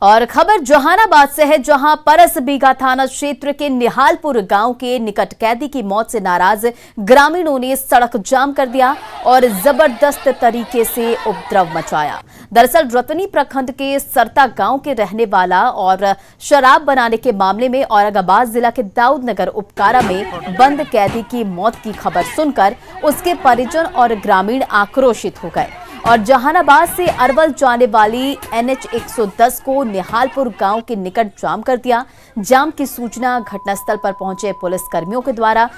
और खबर जहानाबाद से है, जहां परसबीघा थाना क्षेत्र के निहालपुर गांव के निकट कैदी की मौत से नाराज ग्रामीणों ने सड़क जाम कर दिया और जबरदस्त तरीके से उपद्रव मचाया। दरअसल रतनी प्रखंड के सरता गांव के रहने वाला और शराब बनाने के मामले में औरंगाबाद जिला के दाऊदनगर उपकारा में बंद कैदी की मौत की खबर सुनकर उसके परिजन और ग्रामीण आक्रोशित हो गए और जहानाबाद से अरवल जाने वाली NH 110 को निहालपुर गांव के निकट जाम कर दिया। जाम की सूचना घटनास्थल पर पहुंचे पुलिस कर्मियों के द्वारा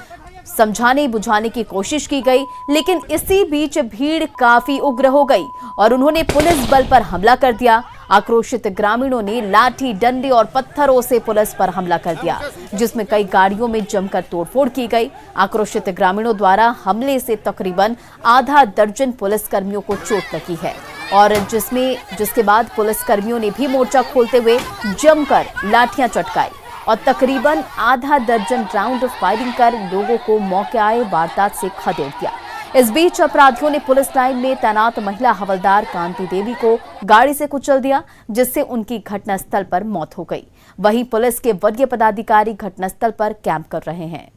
समझाने बुझाने की कोशिश की गई, लेकिन इसी बीच भीड़ काफी उग्र हो गई और उन्होंने पुलिस बल पर हमला कर दिया। आक्रोशित ग्रामीणों ने लाठी डंडे और पत्थरों से पुलिस पर हमला कर दिया, जिसमें कई गाड़ियों में जमकर तोड़फोड़ की गई। आक्रोशित ग्रामीणों द्वारा हमले से तकरीबन आधा दर्जन पुलिसकर्मियों को चोट लगी है और जिसके बाद पुलिसकर्मियों ने भी मोर्चा खोलते हुए जमकर लाठियां चटकाई और तकरीबन आधा दर्जन राउंड फायरिंग कर लोगों को मौके आए वारदात से खदेड़ दिया। इस बीच अपराधियों ने पुलिस लाइन में तैनात महिला हवलदार कांति देवी को गाड़ी से कुचल दिया, जिससे उनकी घटनास्थल पर मौत हो गई। वहीं पुलिस के वरीय पदाधिकारी घटनास्थल पर कैंप कर रहे हैं।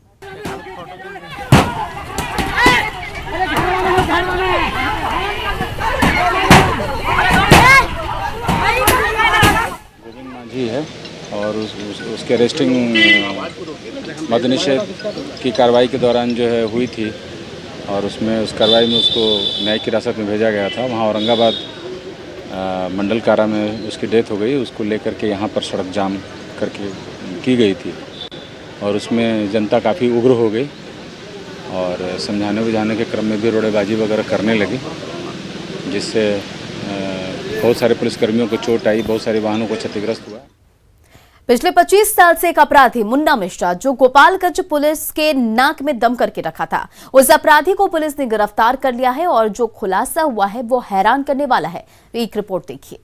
जी है और उसके अरेस्टिंग मद्देनजर की कार्रवाई के दौरान जो है हुई थी और उसमें उस कार्रवाई में उसको न्यायिक हिरासत में भेजा गया था। वहाँ औरंगाबाद मंडल कारा में उसकी डेथ हो गई। उसको लेकर के यहाँ पर सड़क जाम करके की गई थी और उसमें जनता काफ़ी उग्र हो गई और समझाने बुझाने के क्रम में भी रोड़ेबाजी वगैरह करने लगी, जिससे बहुत सारे पुलिसकर्मियों को चोट आई, बहुत सारे वाहनों को क्षतिग्रस्त हुआ। पिछले 25 साल से एक अपराधी मुन्ना मिश्रा, जो गोपालगंज पुलिस के नाक में दम करके रखा था, उस अपराधी को पुलिस ने गिरफ्तार कर लिया है और जो खुलासा हुआ है वो हैरान करने वाला है। एक रिपोर्ट देखिए।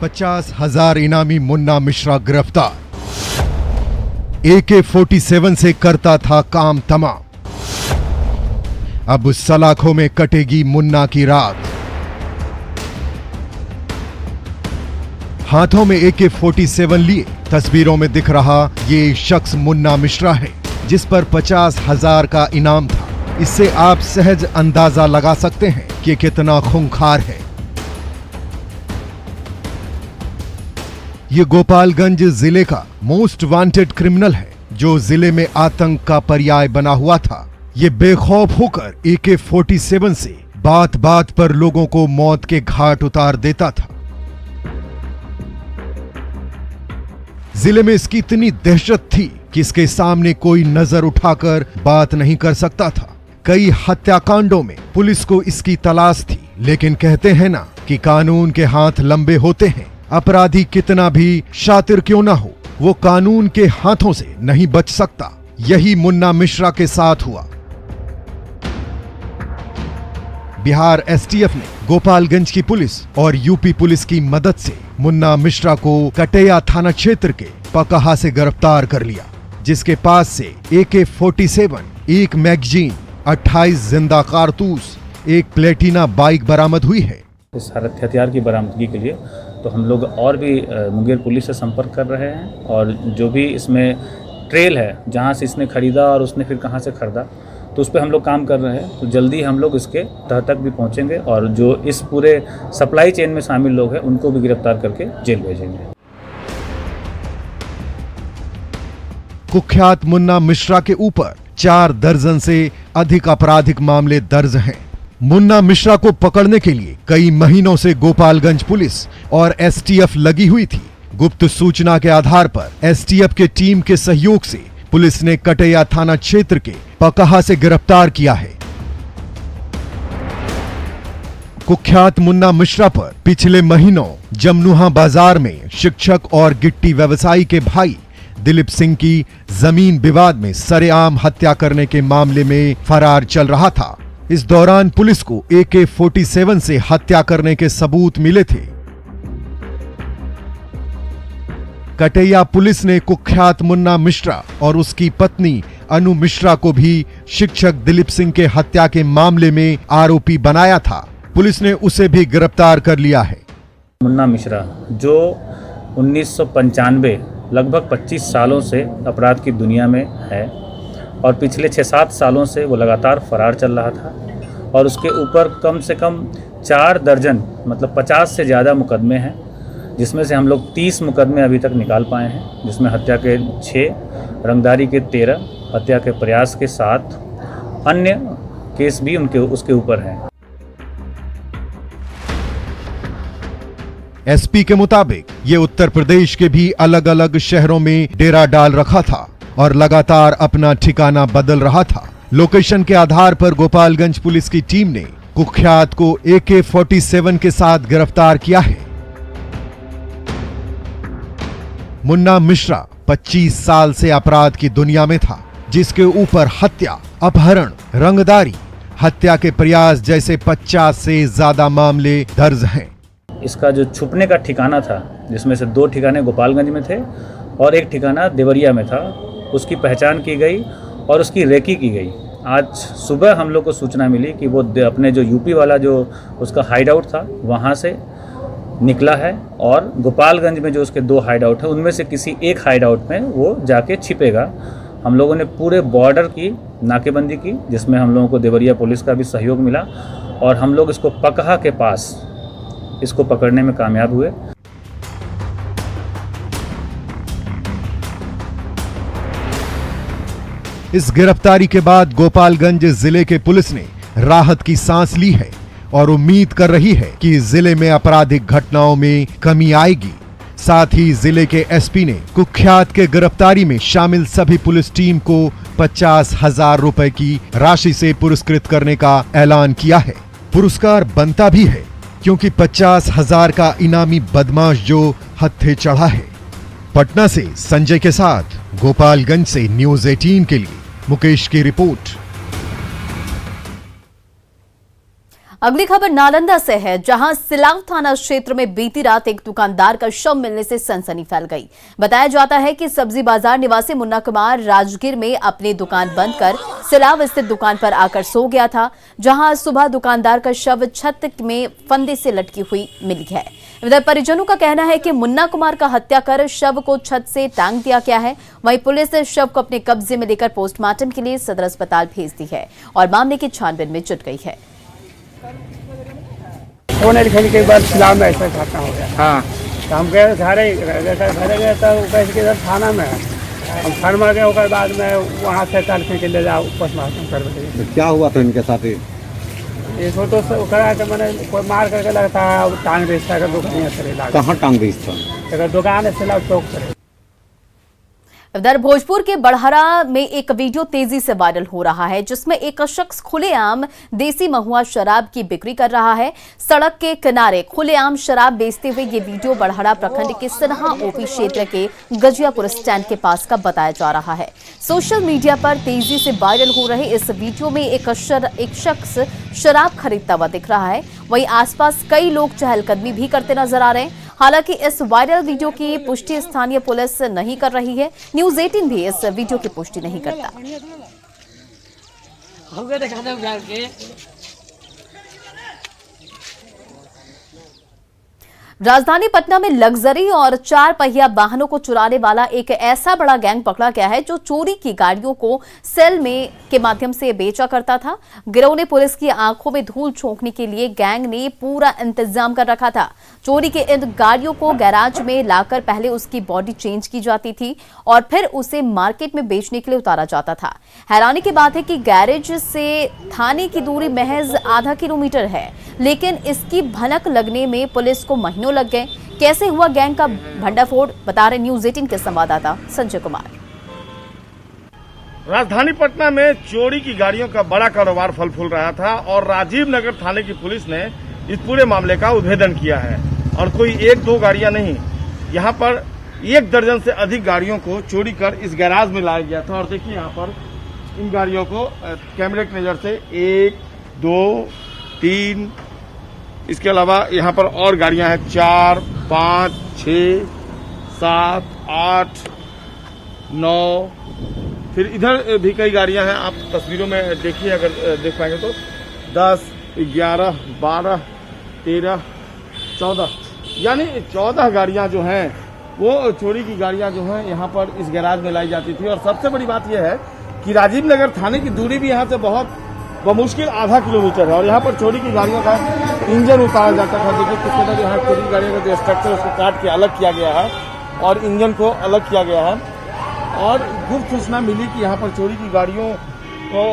50,000 इनामी मुन्ना मिश्रा गिरफ्तार। AK-47 से करता था काम तमाम। अब सलाखों में कटेगी मुन्ना की रात। हाथों में AK-47 लिए तस्वीरों में दिख रहा ये शख्स मुन्ना मिश्रा है, जिस पर 50,000 का इनाम था। इससे आप सहज अंदाजा लगा सकते हैं कि कितना खूंखार है। ये गोपालगंज जिले का मोस्ट वांटेड क्रिमिनल है, जो जिले में आतंक का पर्याय बना हुआ था। ये बेखौफ होकर AK-47 से बात बात पर लोगों को मौत के घाट उतार देता था। जिले में इसकी इतनी दहशत थी कि इसके सामने कोई नजर उठाकर बात नहीं कर सकता था। कई हत्याकांडों में पुलिस को इसकी तलाश थी, लेकिन कहते हैं ना कि कानून के हाथ लंबे होते हैं। अपराधी कितना भी शातिर क्यों ना हो, वो कानून के हाथों से नहीं बच सकता। यही मुन्ना मिश्रा के साथ हुआ। बिहार STF ने गोपालगंज की पुलिस और UP पुलिस की मदद से मुन्ना मिश्रा को कटेया थाना क्षेत्र के पकहा से गिरफ्तार कर लिया, जिसके पास से AK-47, एक मैगजीन, 28 जिंदा कारतूस, एक प्लेटिना बाइक बरामद हुई है। इस हथियार की बरामदगी के लिए तो हम लोग और भी मुंगेर पुलिस से संपर्क कर रहे हैं और जो भी इसमें ट्रेल है, जहां से इसने खरीदा और उसने फिर कहां से खरीदा, तो उस पर हम लोग काम कर रहे हैं। तो जल्दी हम लोग इसके तह तक भी पहुंचेंगे और जो इस पूरे सप्लाई चेन में शामिल लोग हैं उनको भी गिरफ्तार करके जेल भेजेंगे। कुख्यात मुन्ना मिश्रा के ऊपर 4 दर्जन से अधिक आपराधिक मामले दर्ज हैं। मुन्ना मिश्रा को पकड़ने के लिए कई महीनों से गोपालगंज पुलिस और STF लगी हुई थी। गुप्त सूचना के आधार पर STF के टीम के सहयोग से पुलिस ने कटेया थाना क्षेत्र के पकहा से गिरफ्तार किया है। कुख्यात मुन्ना मिश्रा पर पिछले महीनों जमनुहा बाजार में शिक्षक और गिट्टी व्यवसायी के भाई दिलीप सिंह की जमीन विवाद में सरेआम हत्या करने के मामले में फरार चल रहा था। इस दौरान पुलिस को AK-47 से हत्या करने के सबूत मिले थे। कटेया पुलिस ने कुख्यात मुन्ना मिश्रा और उसकी पत्नी अनु मिश्रा को भी शिक्षक दिलीप सिंह के हत्या के मामले में आरोपी बनाया था। पुलिस ने उसे भी गिरफ्तार कर लिया है। मुन्ना मिश्रा जो 1995 लगभग 25 सालों से अपराध की दुनिया में है और पिछले 6-7 सालों से वो लगातार फरार चल रहा था और उसके ऊपर कम से कम 4 दर्जन मतलब 50 से ज़्यादा मुकदमे हैं, जिसमें से हम लोग 30 मुकदमे अभी तक निकाल पाए हैं, जिसमें हत्या के 6, रंगदारी के 13, हत्या के प्रयास के 7, अन्य केस भी उसके ऊपर हैं। एसपी के मुताबिक ये उत्तर प्रदेश के भी अलग अलग शहरों में डेरा डाल रखा था और लगातार अपना ठिकाना बदल रहा था। लोकेशन के आधार पर गोपालगंज पुलिस की टीम ने कुख्यात को AK-47 के साथ गिरफ्तार किया है। मुन्ना मिश्रा 25 साल से अपराध की दुनिया में था, जिसके ऊपर हत्या, अपहरण, रंगदारी, हत्या के प्रयास जैसे 50 से ज्यादा मामले दर्ज हैं। इसका जो छुपने का ठिकाना था, जिसमें से 2 ठिकाने गोपालगंज में थे और 1 ठिकाना देवरिया में था, उसकी पहचान की गई और उसकी रेकी की गई। आज सुबह हम लोग को सूचना मिली कि वो अपने जो यूपी वाला जो उसका हाइड आउट था वहाँ से निकला है और गोपालगंज में जो उसके 2 हाइड आउट है उनमें से किसी एक हाइड आउट में वो जाके छिपेगा। हम लोगों ने पूरे बॉर्डर की नाकेबंदी की, जिसमें हम लोगों को देवरिया पुलिस का भी सहयोग मिला और हम लोग इसको पकहा के पास इसको पकड़ने में कामयाब हुए। इस गिरफ्तारी के बाद गोपालगंज जिले के पुलिस ने राहत की सांस ली है और उम्मीद कर रही है कि जिले में आपराधिक घटनाओं में कमी आएगी। साथ ही जिले के एसपी ने कुख्यात के गिरफ्तारी में शामिल सभी पुलिस टीम को 50,000 रुपए की राशि से पुरस्कृत करने का ऐलान किया है। पुरस्कार बनता भी है, क्योंकि 50,000 का इनामी बदमाश जो हत्थे चढ़ा है। पटना से संजय के साथ गोपालगंज से न्यूज़ 18 के लिए मुकेश की रिपोर्ट। अगली खबर नालंदा से है, जहां सिलाव थाना क्षेत्र में बीती रात एक दुकानदार का शव मिलने से सनसनी फैल गई। बताया जाता है कि सब्जी बाजार निवासी मुन्ना कुमार राजगीर में अपनी दुकान बंद कर सिलाव स्थित दुकान पर आकर सो गया था, जहां सुबह दुकानदार का शव छत में फंदे से लटकी हुई मिली है। इधर परिजनों का कहना है कि मुन्ना कुमार का हत्या कर शव को छत से टांग दिया गया है। वहीं पुलिस ने शव को अपने कब्जे में लेकर पोस्टमार्टम के लिए सदर अस्पताल भेज दी है और मामले की छानबीन में जुट गई है। फोन लिखने के बाद सिलाव में ऐसा घटना हो गया। हाँ, तो हम गए घरे गए तो कैसे के थाना में हम थाना में गए, उसके बाद में वहाँ से कल के ले जाओ पोस्टमार्टम करने। तो क्या हुआ था इनके साथ? इसको तो करा के मैंने कोई मार करके लगता है टांग रिश्ता का दुकान। कहाँ टांग रिश्ता? दुकान है सिलाव चौक पर। इधर भोजपुर के बड़हरा में एक वीडियो तेजी से वायरल हो रहा है, जिसमें एक शख्स खुलेआम देसी महुआ शराब की बिक्री कर रहा है। सड़क के किनारे खुलेआम शराब बेचते हुए ये वीडियो बड़हरा प्रखंड के सिन्हा ओपी क्षेत्र के गजियापुर स्टैंड के पास का बताया जा रहा है। सोशल मीडिया पर तेजी से वायरल हो रहे इस वीडियो में एक शख्स शराब खरीदता हुआ दिख रहा है। वहीं आसपास कई लोग चहलकदमी भी करते नजर आ रहे हैं। हालांकि इस वायरल वीडियो की पुष्टि स्थानीय पुलिस नहीं कर रही है। न्यूज़ 18 भी इस वीडियो की पुष्टि नहीं करता। राजधानी पटना में लग्जरी और 4 पहिया वाहनों को चुराने वाला एक ऐसा बड़ा गैंग पकड़ा गया है, जो चोरी की गाड़ियों को सेल में के माध्यम से बेचा करता था। गिरोह ने पुलिस की आंखों में धूल झोंकने के लिए गैंग ने पूरा इंतजाम कर रखा था। चोरी के इन गाड़ियों को गैराज में लाकर पहले उसकी बॉडी चेंज की जाती थी और फिर उसे मार्केट में बेचने के लिए उतारा जाता था। हैरानी की बात है कि गैरेज से थाने की दूरी महज आधा किलोमीटर है, लेकिन इसकी भनक लगने में पुलिस को महीनों लग गए। कैसे हुआ गैंग का भंडाफोड़, बता रहे न्यूज़ 18 के संवाददाता संजय कुमार। राजधानी पटना में चोरी की गाड़ियों का बड़ा कारोबार फल फूल रहा था और राजीव नगर थाने की पुलिस ने इस पूरे मामले का उद्भेदन किया है। और कोई 1-2 गाड़ियां नहीं, यहां पर 1 दर्जन से अधिक गाड़ियों को चोरी कर इस गैराज में लाया गया था। और देखिए यहां पर इन गाड़ियों को कैमरे की नजर से 1, 2, 3, इसके अलावा यहाँ पर और गाड़ियां हैं 4, 5, 6, 7, 8, 9, फिर इधर भी कई गाड़ियां हैं। आप तस्वीरों में देखिए, अगर देख पाएंगे तो 10, 11, 12, 13, 14 यानी 14 गाड़ियां जो हैं वो चोरी की गाड़ियां जो हैं यहाँ पर इस गैराज में लाई जाती थी। और सबसे बड़ी बात यह है कि राजीव नगर थाने की दूरी भी यहाँ से बहुत बमुश्किल आधा किलोमीटर है और यहाँ पर चोरी की गाड़ियों का इंजन उतारा जाता था। देखिए किस तरह यहाँ चोरी की गाड़ियों का जो स्ट्रक्चर है उसको काट के अलग किया गया है और इंजन को अलग किया गया है। और गुप्त सूचना मिली कि यहाँ पर चोरी की गाड़ियों को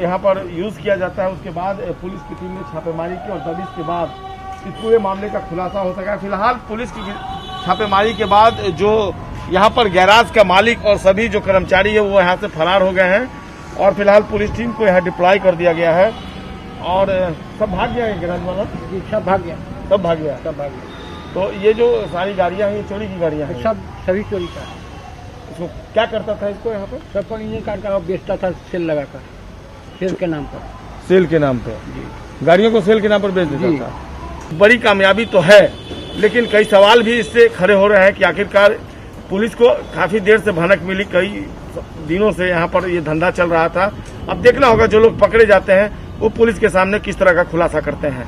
यहाँ पर यूज किया जाता है। उसके बाद पुलिस की टीम ने छापेमारी की और तब इसके बाद इस पूरे मामले का खुलासा हो सका। फिलहाल पुलिस की छापेमारी के बाद जो यहाँ पर गैराज का मालिक और सभी जो कर्मचारी है वो यहाँ से फरार हो गए हैं और फिलहाल पुलिस टीम को यहाँ डिप्लॉय कर दिया गया है और सब भाग गया है गैराज वाला। जी सब भाग गया, सब भाग गया। सब भाग गया। तो ये जो सारी गाड़ियाँ हैं ये चोरी की गाड़ियाँ हैं, सभी चोरी का। इसको क्या करता था इसको यहाँ पर? सब पर इंजन काट कर बेचता था सेल लगाकर, सेल के नाम पर। सेल के नाम पे जी गाड़ियों को सेल के नाम पर बेच देता था। बड़ी कामयाबी तो है लेकिन कई सवाल भी इससे खड़े हो रहे हैं कि आखिरकार पुलिस को काफी देर से भनक मिली, कई दिनों से यहाँ पर ये धंधा चल रहा था। अब देखना होगा जो लोग पकड़े जाते हैं वो पुलिस के सामने किस तरह का खुलासा करते हैं।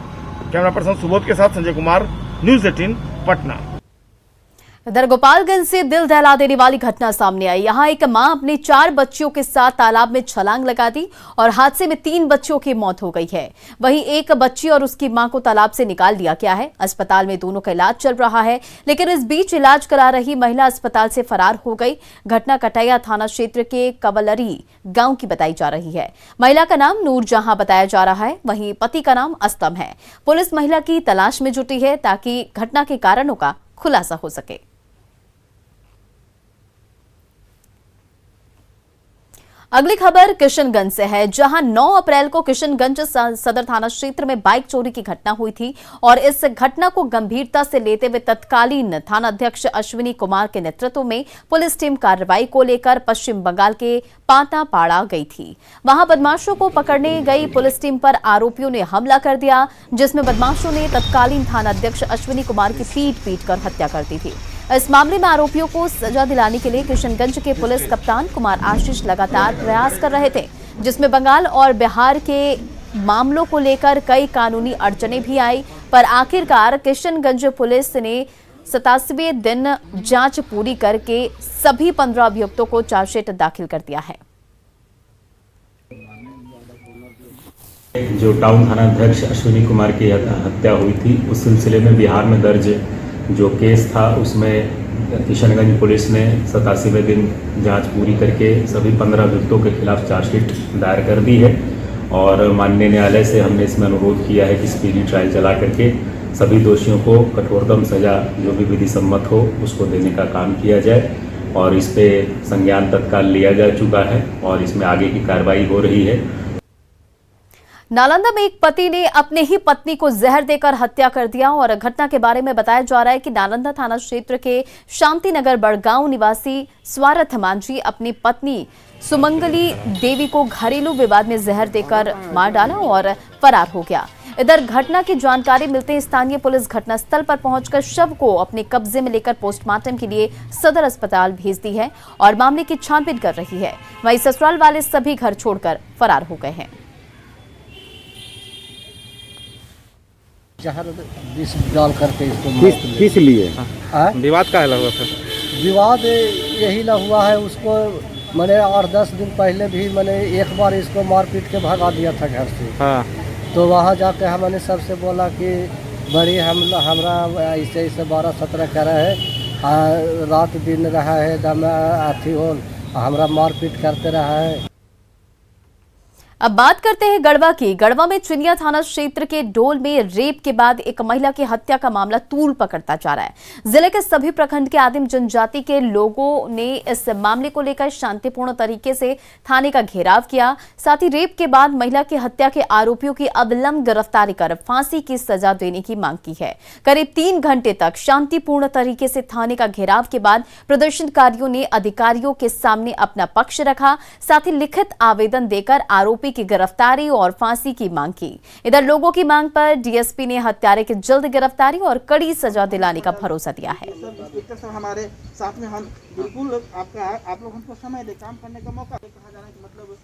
कैमरा पर्सन सुबोध के साथ संजय कुमार, न्यूज़ 18 पटना। इधर गोपालगंज से दिल दहला देने वाली घटना सामने आई। यहां एक मां अपने 4 बच्चियों के साथ तालाब में छलांग लगा दी और हादसे में 3 बच्चियों की मौत हो गई है। वहीं एक बच्ची और उसकी मां को तालाब से निकाल लिया गया है। अस्पताल में दोनों का इलाज चल रहा है लेकिन इस बीच इलाज करा रही महिला अस्पताल से फरार हो गई। घटना कटैया थाना क्षेत्र के कवलरी गांव की बताई जा रही है। महिला का नाम नूरजहां बताया जा रहा है, वहीं पति का नाम असलम है। पुलिस महिला की तलाश में जुटी है ताकि घटना के कारणों का खुलासा हो सके। अगली खबर किशनगंज से है, जहां 9 अप्रैल को किशनगंज सदर थाना क्षेत्र में बाइक चोरी की घटना हुई थी और इस घटना को गंभीरता से लेते हुए तत्कालीन थाना अध्यक्ष अश्विनी कुमार के नेतृत्व में पुलिस टीम कार्रवाई को लेकर पश्चिम बंगाल के पातापाड़ा गई थी। वहां बदमाशों को पकड़ने गई पुलिस टीम पर आरोपियों ने हमला कर दिया, जिसमें बदमाशों ने तत्कालीन थाना अध्यक्ष अश्विनी कुमार की पीट कर हत्या कर दी थी। इस मामले में आरोपियों को सजा दिलाने के लिए किशनगंज के पुलिस कप्तान कुमार आशीष लगातार प्रयास कर रहे थे, जिसमें बंगाल और बिहार के मामलों को लेकर कई कानूनी अड़चनें भी आई, पर आखिरकार किशनगंज पुलिस ने 87वें दिन जांच पूरी करके सभी 15 अभियुक्तों को चार्जशीट दाखिल कर दिया है। जो टाउन थाना अध्यक्ष अश्विनी कुमार की हत्या हुई थी उस सिलसिले में बिहार में दर्ज जो केस था उसमें किशनगंज पुलिस ने 87वें दिन जांच पूरी करके सभी 15 अभियुक्तों के खिलाफ चार्जशीट दायर कर दी है और माननीय न्यायालय से हमने इसमें अनुरोध किया है कि स्पीडी ट्रायल चला करके सभी दोषियों को कठोरतम सजा जो भी विधि सम्मत हो उसको देने का काम किया जाए और इस पे संज्ञान तत्काल लिया जा चुका है और इसमें आगे की कार्रवाई हो रही है। नालंदा में एक पति ने अपने ही पत्नी को जहर देकर हत्या कर दिया और घटना के बारे में बताया जा रहा है कि नालंदा थाना क्षेत्र के शांतिनगर बड़गांव निवासी स्वारथ मांझी अपनी पत्नी सुमंगली देवी को घरेलू विवाद में जहर देकर मार डाला और फरार हो गया। इधर घटना की जानकारी मिलते ही स्थानीय पुलिस घटनास्थल पर पहुंचकर शव को अपने कब्जे में लेकर पोस्टमार्टम के लिए सदर अस्पताल भेज दी है और मामले की छानबीन कर रही है। वहीं ससुराल वाले सभी घर छोड़कर फरार हो गए हैं। जहर विष डाल करके इसको किस लिए विवाद का हुआ था? विवाद यही ना हुआ है, उसको मैंने 8-10 दिन पहले भी मैंने एक बार इसको मार पीट के भगा दिया था घर से। हाँ। तो वहाँ जाके हमने सबसे बोला कि बड़ी हमरा ऐसे 12-17 कर रहे है, रात दिन रहा है दम अथी हो हमरा मार पीट करते रहा है। अब बात करते हैं गढ़वा की। गढ़वा में चिनिया थाना क्षेत्र के डोल में रेप के बाद एक महिला की हत्या का मामला तूल पकड़ता जा रहा है। जिले के सभी प्रखंड के आदिम जनजाति के लोगों ने इस मामले को लेकर शांतिपूर्ण तरीके से थाने का घेराव किया। साथ ही रेप के बाद महिला की हत्या के आरोपियों की अविलंब गिरफ्तारी कर फांसी की सजा देने की मांग की है। करीब 3 घंटे तक शांतिपूर्ण तरीके से थाने का घेराव के बाद प्रदर्शनकारियों ने अधिकारियों के सामने अपना पक्ष रखा, साथ ही लिखित आवेदन देकर आरोपी की गिरफ्तारी और फांसी की मांग की। इधर लोगों की मांग पर डीएसपी ने हत्यारे की जल्द गिरफ्तारी और कड़ी सजा दिलाने का भरोसा दिया है। हमारे साथ में हम बिल्कुल आप लोग हमको समय दे, काम करने का मौका कहा जा रहा है कि मतलब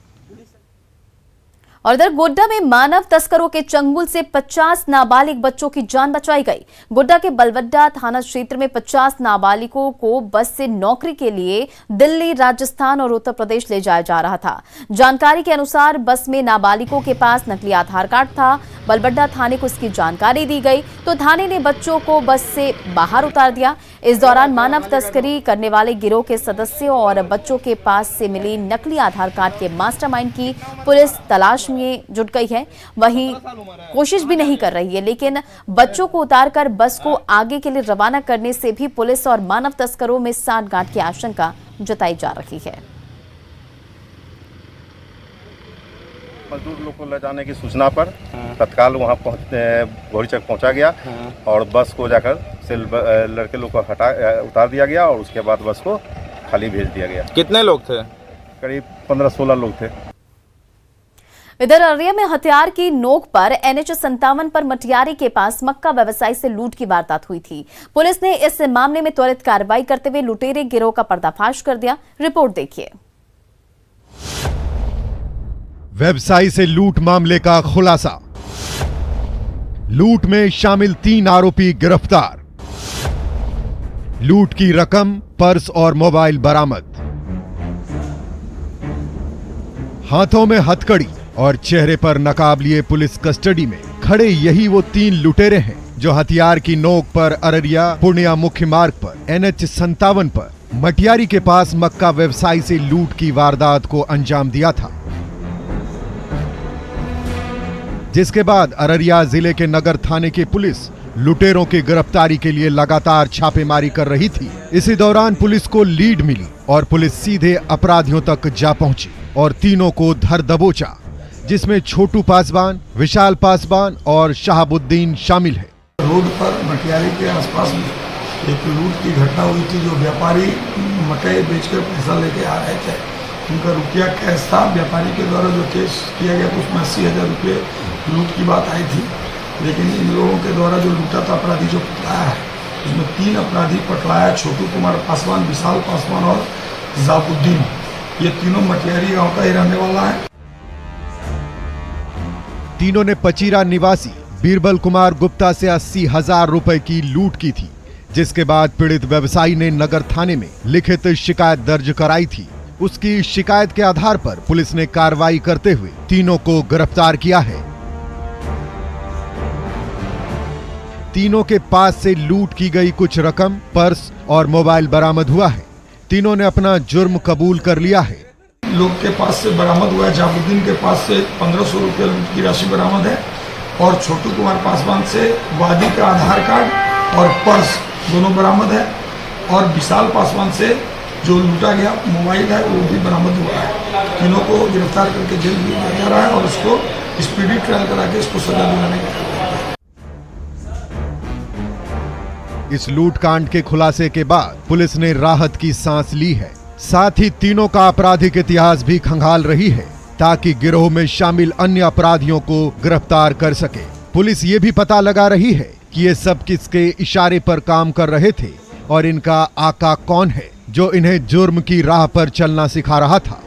और इधर गोड्डा में मानव तस्करों के चंगुल से 50 नाबालिग बच्चों की जान बचाई गई। गोड्डा के बलवड्डा थाना क्षेत्र में 50 नाबालिगों को बस से नौकरी के लिए दिल्ली, राजस्थान और उत्तर प्रदेश ले जाया जा रहा था। जानकारी के अनुसार बस में नाबालिगों के पास नकली आधार कार्ड था। बलवड्डा थाने को इसकी जानकारी दी गई तो थाने ने बच्चों को बस से बाहर उतार दिया। इस दौरान मानव तस्करी करने वाले गिरोह के सदस्यों और बच्चों के पास से मिली नकली आधार कार्ड के मास्टरमाइंड की पुलिस तलाश में जुट गई है। वहीं कोशिश भी नहीं कर रही है, लेकिन बच्चों को उतारकर बस को आगे के लिए रवाना करने से भी पुलिस और मानव तस्करों में सांठगांठ की आशंका जताई जा रही है। मजदूर लोग को ले जाने की सूचना पर तत्काल वहां घोड़ीचक पहुंचा गया और बस को जाकर से लड़के लोग को उतार दिया गया और उसके बाद बस को खाली भेज दिया गया। कितने लोग थे? करीब 15-16 लोग थे। इधर अररिया में हथियार की नोक पर NH 57 पर मटियारी के पास मक्का व्यवसायी से लूट की वारदात हुई थी। पुलिस ने इस मामले में त्वरित कार्रवाई करते हुए लुटेरे गिरोह का पर्दाफाश कर दिया। रिपोर्ट देखिए। व्यवसायी से लूट मामले का खुलासा। लूट में शामिल 3 आरोपी गिरफ्तार। लूट की रकम, पर्स और मोबाइल बरामद। हाथों में हथकड़ी और चेहरे पर नकाब लिए पुलिस कस्टडी में खड़े यही वो 3 लुटेरे हैं जो हथियार की नोक पर अररिया पूर्णिया मुख्य मार्ग पर NH 57 पर मटियारी के पास मक्का व्यवसायी से लूट की वारदात को अंजाम दिया था, जिसके बाद अररिया जिले के नगर थाने की पुलिस लुटेरों की गिरफ्तारी के लिए लगातार छापेमारी कर रही थी। इसी दौरान पुलिस को लीड मिली और पुलिस सीधे अपराधियों तक जा पहुंची और तीनों को धर दबोचा, जिसमें छोटू पासवान, विशाल पासवान और शहाबुद्दीन शामिल है। रोड पर मटियारी के आसपास में एक लूट की घटना हुई थी। जो व्यापारी मकई बेचकर पैसा लेके आ रहे थे, उनका रुपया कैश था। व्यापारी के द्वारा जो केस किया गया तो उसमें 80,000 रुपये लूट की बात आई थी, लेकिन इन लोगों के द्वारा जो लूटा था अपराधी जो पकड़ाया है उसमें 3 अपराधी पकड़ाया, छोटू कुमार पासवान, विशाल पासवान और शहाबुद्दीन। ये तीनों मटियारी गांव का ही रहने वाला है। तीनों ने पचीरा निवासी बीरबल कुमार गुप्ता से 80,000 रुपए की लूट की थी, जिसके बाद पीड़ित व्यवसायी ने नगर थाने में लिखित शिकायत दर्ज कराई थी। उसकी शिकायत के आधार पर पुलिस ने कार्रवाई करते हुए तीनों को गिरफ्तार किया है। तीनों के पास से लूट की गई कुछ रकम, पर्स और मोबाइल बरामद हुआ है। तीनों ने अपना जुर्म कबूल कर लिया है। लोग के पास से बरामद हुआ है। शहाबुद्दीन के पास से 1500 रुपये लूट की राशि बरामद है और छोटू कुमार पासवान से वादी का आधार कार्ड और पर्स दोनों बरामद है और विशाल पासवान से जो लूटा गया मोबाइल है वो भी बरामद हुआ है। तीनों को गिरफ्तार करके जेल भेजा जा रहा है और उसको स्पीडी ट्रायल करा के इसको सजा दिलाने का। इस लूटकांड के खुलासे के बाद पुलिस ने राहत की सांस ली है। साथ ही तीनों का आपराधिक इतिहास भी खंगाल रही है ताकि गिरोह में शामिल अन्य अपराधियों को गिरफ्तार कर सके। पुलिस ये भी पता लगा रही है कि ये सब किसके इशारे पर काम कर रहे थे और इनका आका कौन है जो इन्हें जुर्म की राह पर चलना सिखा रहा था।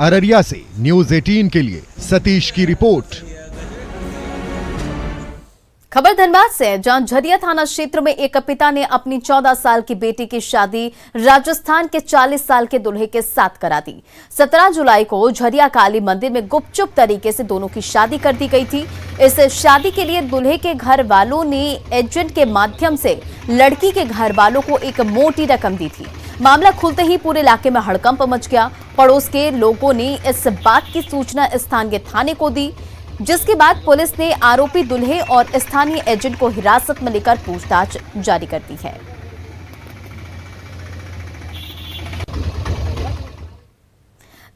अररिया से न्यूज़ 18 के लिए सतीश की रिपोर्ट। खबर धनबाद से, जहां झरिया थाना क्षेत्र में एक पिता ने अपनी 14 साल की बेटी की शादी राजस्थान के 40 साल के दूल्हे के साथ करा दी। 17 जुलाई को झरिया काली मंदिर में गुपचुप तरीके से दोनों की शादी कर दी गई थी। इस शादी के लिए दूल्हे के घर वालों ने एजेंट के माध्यम से लड़की के घर वालों को एक मोटी रकम दी थी। मामला खुलते ही पूरे इलाके में हड़कंप मच गया। पड़ोस के लोगों ने इस बात की सूचना स्थानीय थाने को दी, जिसके बाद पुलिस ने आरोपी दूल्हे और स्थानीय एजेंट को हिरासत में लेकर पूछताछ जारी कर दी है।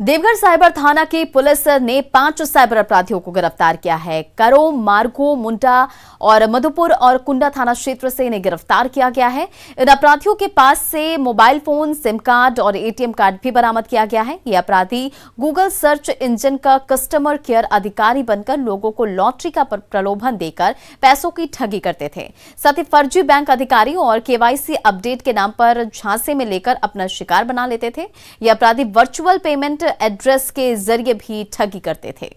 देवघर साइबर थाना की पुलिस ने 5 साइबर अपराधियों को गिरफ्तार किया है। करो, मार्गो, मुंडा और मधुपुर और कुंडा थाना क्षेत्र से इन्हें गिरफ्तार किया गया है। इन अपराधियों के पास से मोबाइल फोन, सिम कार्ड और ATM कार्ड भी बरामद किया गया है। ये अपराधी गूगल सर्च इंजन का कस्टमर केयर अधिकारी बनकर लोगों को लॉटरी का प्रलोभन देकर पैसों की ठगी करते थे। साथ ही फर्जी बैंक अधिकारी और KYC अपडेट के नाम पर झांसे में लेकर अपना शिकार बना लेते थे। ये अपराधी वर्चुअल पेमेंट एड्रेस के जरिए भी ठगी करते थे।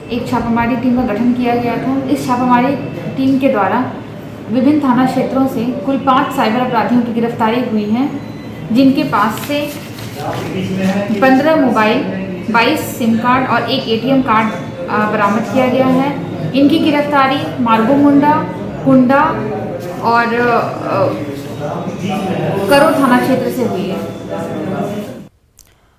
एक छापामारी टीम का गठन किया गया था। इस छापामारी टीम के द्वारा विभिन्न थाना क्षेत्रों से कुल 5 साइबर अपराधियों की गिरफ्तारी हुई है, जिनके पास से 15 मोबाइल, 22 सिम कार्ड और 1 ATM कार्ड बरामद किया गया है। इनकी गिरफ्तारी मार्गो मुंडा, कुंडा और करो थाना क्षेत्र से हुई है।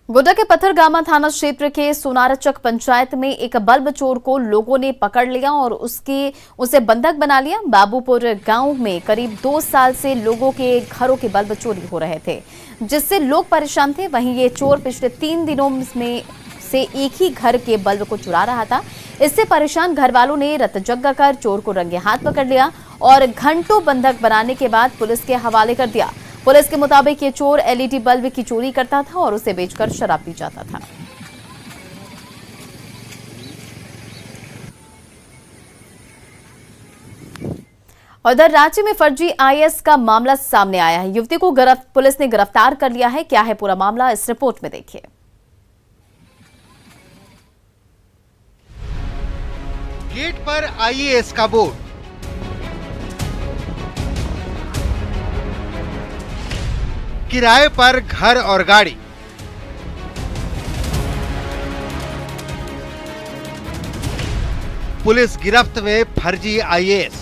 गोड्डा के पत्थरगामा थाना क्षेत्र के सोनारचक पंचायत में एक बल्ब चोर को लोगों ने पकड़ लिया और उसे बंधक बना लिया। बाबूपुर गांव में करीब 2 साल से लोगों के घरों के बल्ब चोरी हो रहे थे, जिससे लोग परेशान थे। वहीं ये चोर पिछले 3 दिनों में से एक ही घर के बल्ब को चुरा रहा था। इससे परेशान घर वालों ने रतजग्गा कर चोर को रंगे हाथ पकड़ लिया और घंटों बंधक बनाने के बाद पुलिस के हवाले कर दिया। पुलिस के मुताबिक ये चोर LED बल्ब की चोरी करता था और उसे बेचकर शराब पी जाता था। उधर रांची में फर्जी IAS का मामला सामने आया है। युवती को पुलिस ने गिरफ्तार कर लिया है। क्या है पूरा मामला, इस रिपोर्ट में देखिए। गेट पर IAS का बोर्ड, किराए पर घर और गाड़ी, पुलिस गिरफ्त में फर्जी IAS।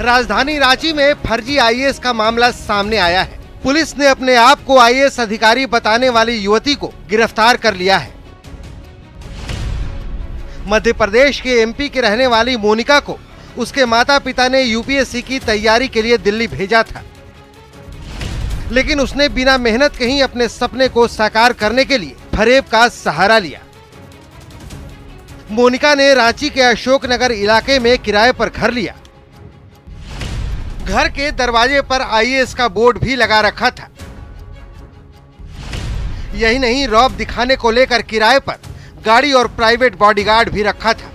राजधानी रांची में फर्जी IAS का मामला सामने आया है। पुलिस ने अपने आप को IAS अधिकारी बताने वाली युवती को गिरफ्तार कर लिया है। मध्य प्रदेश के MP के रहने वाली मोनिका को उसके माता पिता ने UPSC की तैयारी के लिए दिल्ली भेजा था, लेकिन उसने बिना मेहनत कहीं अपने सपने को साकार करने के लिए फरेब का सहारा लिया। मोनिका ने रांची के अशोकनगर इलाके में किराए पर घर लिया। घर के दरवाजे पर IAS का बोर्ड भी लगा रखा था। यही नहीं, रौब दिखाने को लेकर किराए पर गाड़ी और प्राइवेट बॉडीगार्ड भी रखा था।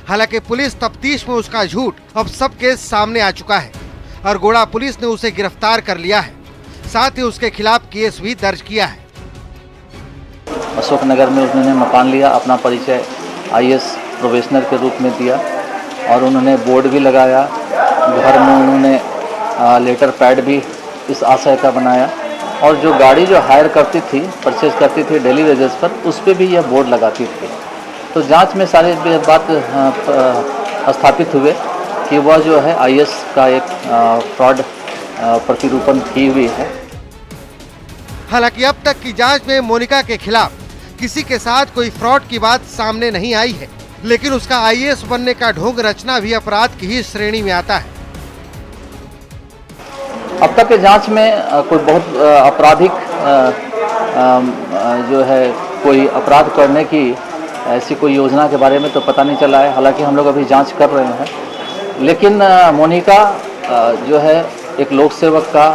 हालांकि पुलिस तफ्तीश में उसका झूठ अब सबके सामने आ चुका है और गोड़ा पुलिस ने उसे गिरफ्तार कर लिया है। साथ ही उसके खिलाफ केस भी दर्ज किया है। अशोकनगर में उन्होंने मकान लिया, अपना परिचय IAS प्रोबेशनर के रूप में दिया और उन्होंने बोर्ड भी लगाया। घर में उन्होंने लेटर पैड भी इस आशय का बनाया और जो गाड़ी जो हायर करती थी, परचेज करती थी डेली वेजेस पर, उस पर भी यह बोर्ड लगाती थी। तो जांच में सारी बात स्थापित हुए कि वह जो है IAS का एक फ्रॉड प्रतिरूपण की हुई है। हालांकि अब तक की जांच में मोनिका के खिलाफ किसी के साथ कोई फ्रॉड की बात सामने नहीं आई है, लेकिन उसका IAS बनने का ढोंग रचना भी अपराध की ही श्रेणी में आता है। अब तक के जांच में कोई बहुत आपराधिक जो है कोई अपराध करने की ऐसी कोई योजना के बारे में तो पता नहीं चला है। हालांकि हम लोग अभी जांच कर रहे हैं, लेकिन मोनिका जो है एक लोक सेवक का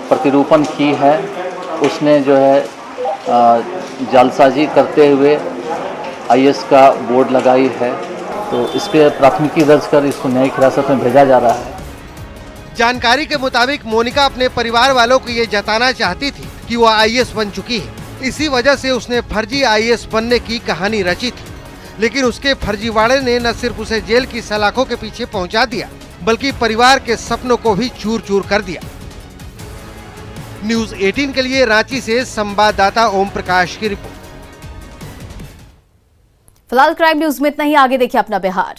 प्रतिरूपण की है। उसने जो है जालसाजी करते हुए IAS का बोर्ड लगाई है, तो इस पर प्राथमिकी दर्ज कर इसको न्यायिक हिरासत में भेजा जा रहा है। जानकारी के मुताबिक मोनिका अपने परिवार वालों को ये जताना चाहती थी कि वो IAS बन चुकी है। इसी वजह से उसने फर्जी IAS बनने की कहानी रची थी, लेकिन उसके फर्जीवाड़े ने न सिर्फ उसे जेल की सलाखों के पीछे पहुंचा दिया, बल्कि परिवार के सपनों को भी चूर चूर कर दिया। न्यूज़ 18 के लिए रांची से संवाददाता ओम प्रकाश की रिपोर्ट। फिलहाल क्राइम न्यूज में इतना ही। आगे देखिए अपना बिहार।